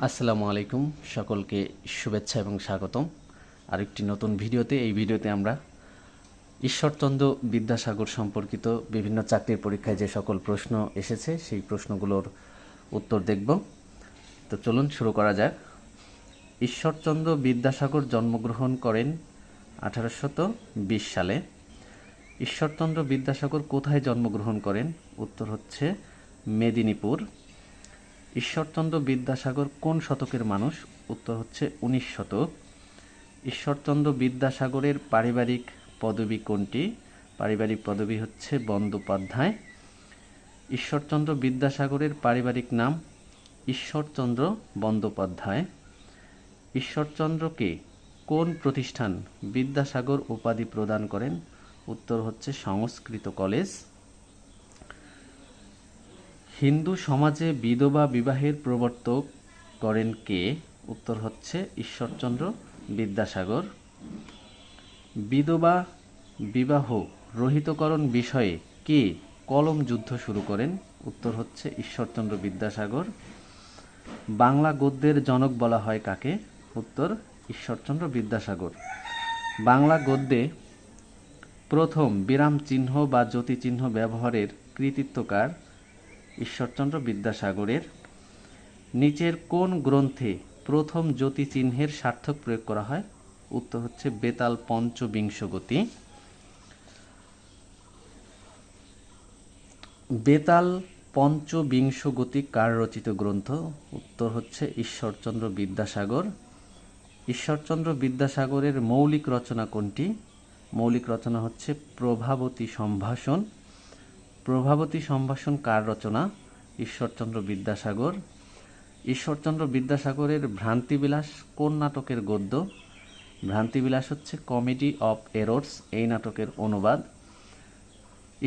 আসসালামু আলাইকুম, সকলকে শুভেচ্ছা এবং স্বাগতম আরেকটি নতুন ভিডিওতে। এই ভিডিওতে আমরা ঈশ্বরচন্দ্র বিদ্যাসাগর সম্পর্কিত বিভিন্ন চাকরির পরীক্ষায় যে সকল প্রশ্ন এসেছে সেই প্রশ্নগুলোর উত্তর দেখব। তো চলুন শুরু করা যাক। ঈশ্বরচন্দ্র বিদ্যাসাগর জন্মগ্রহণ করেন 1820 সালে। ঈশ্বরচন্দ্র বিদ্যাসাগর কোথায় জন্মগ্রহণ করেন? উত্তর হচ্ছে মেদিনীপুর। ঈশ্বরচন্দ্র বিদ্যাসাগর কোন শতকের মানুষ? উত্তর হচ্ছে 19 শতক। ঈশ্বরচন্দ্র বিদ্যাসাগরের পারিবারিক পদবী কোনটি? পারিবারিক পদবী হচ্ছে বন্দ্যোপাধ্যায়। ঈশ্বরচন্দ্র বিদ্যাসাগরের পারিবারিক নাম ঈশ্বরচন্দ্র বন্দ্যোপাধ্যায়। ঈশ্বরচন্দ্রকে কোন প্রতিষ্ঠান বিদ্যাসাগর উপাধি প্রদান করেন? উত্তর হচ্ছে সংস্কৃত কলেজ। হিন্দু সমাজে বিধবা বিবাহের প্রবর্তক করেন কে? উত্তর হচ্ছে ঈশ্বরচন্দ্র বিদ্যাসাগর। বিধবা বিবাহ রহিতকরণ বিষয়ে কে কলম যুদ্ধ শুরু করেন? উত্তর হচ্ছে ঈশ্বরচন্দ্র বিদ্যাসাগর। বাংলা গদ্যের জনক বলা হয় কাকে? উত্তর ঈশ্বরচন্দ্র বিদ্যাসাগর। বাংলা গদ্যে প্রথম বিরাম চিহ্ন বা জ্যোতি চিহ্ন ব্যবহারের কৃতিত্ব কার? ঈশ্বরচন্দ্র বিদ্যাসাগরের। নিচের কোন গ্রন্থে প্রথম জ্যোতি চিহ্নের সার্থক প্রয়োগ করা হয়? উত্তর হচ্ছে বেতাল পঞ্চবিংশগতি। বেতাল পঞ্চবিংশগতি কার রচিত গ্রন্থ? উত্তর হচ্ছে ঈশ্বরচন্দ্র বিদ্যাসাগর। ঈশ্বরচন্দ্র বিদ্যাসাগরের মৌলিক রচনা কোনটি? মৌলিক রচনা হচ্ছে প্রভাবতী সম্ভাষণ। প্রভাবতী সম্ভাষণ কার রচনা? ঈশ্বরচন্দ্র বিদ্যাসাগর। ঈশ্বরচন্দ্র বিদ্যাসাগরের ভ্রান্তিবিলাস কোন নাটকের গদ্য? ভ্রান্তিবিলাস হচ্ছে কমেডি অফ এরর্স এই নাটকের অনুবাদ।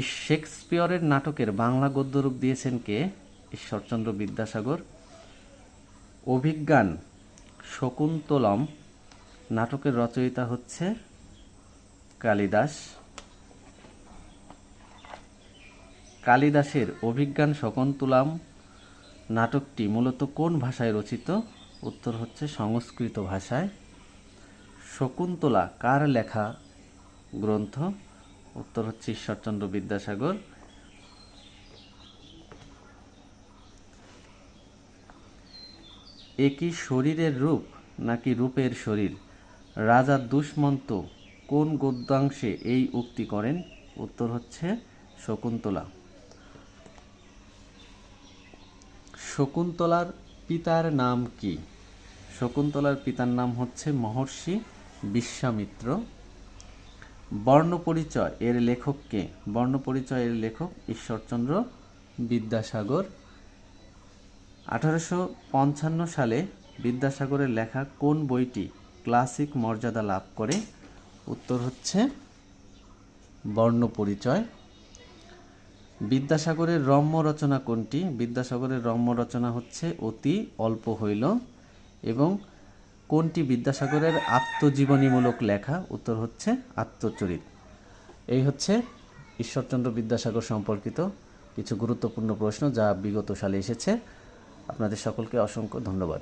শেক্সপিয়রের নাটকের বাংলা গদ্যরূপ দিয়েছেন কে? ঈশ্বরচন্দ্র বিদ্যাসাগর। অভিজ্ঞান শকুন্তলম নাটকের রচয়িতা হচ্ছে কালিদাস। কালিদাসের অভিজ্ঞান শকুন্তলম নাটকটি মূলত কোন ভাষায় রচিত? উত্তর হচ্ছে সংস্কৃত ভাষায়। শকুন্তলা কার লেখা গ্রন্থ? উত্তর হচ্ছে ঈশ্বরচন্দ্র বিদ্যাসাগর। একই শরীরের রূপ নাকি রূপের শরীর? রাজা দুষ্মন্ত কোন গদ্যাংশে এই উক্তি করেন? উত্তর হচ্ছে শকুন্তলা। শকুন্তলার পিতার নাম কি? শকুন্তলার পিতার নাম হচ্ছে মহর্ষি বিশ্বামিত্র। বর্ণপরিচয় এর লেখক কে? বর্ণপরিচয় এর লেখক ঈশ্বরচন্দ্র বিদ্যাসাগর। 1855 সালে বিদ্যাসাগরের লেখা কোন বইটি ক্লাসিক মর্যাদা লাভ করে? উত্তর হচ্ছে বর্ণপরিচয়। বিদ্যাসাগরের রম্য রচনা কোনটি? বিদ্যাসাগরের রম্য রচনা হচ্ছে অতি অল্প হইল। এবং কোনটি বিদ্যাসাগরের আত্মজীবনীমূলক লেখা? উত্তর হচ্ছে আত্মচরিত। এই হচ্ছে ঈশ্বরচন্দ্র বিদ্যাসাগর সম্পর্কিত কিছু গুরুত্বপূর্ণ প্রশ্ন যা বিগত সালে এসেছে। আপনাদের সকলকে অসংখ্য ধন্যবাদ।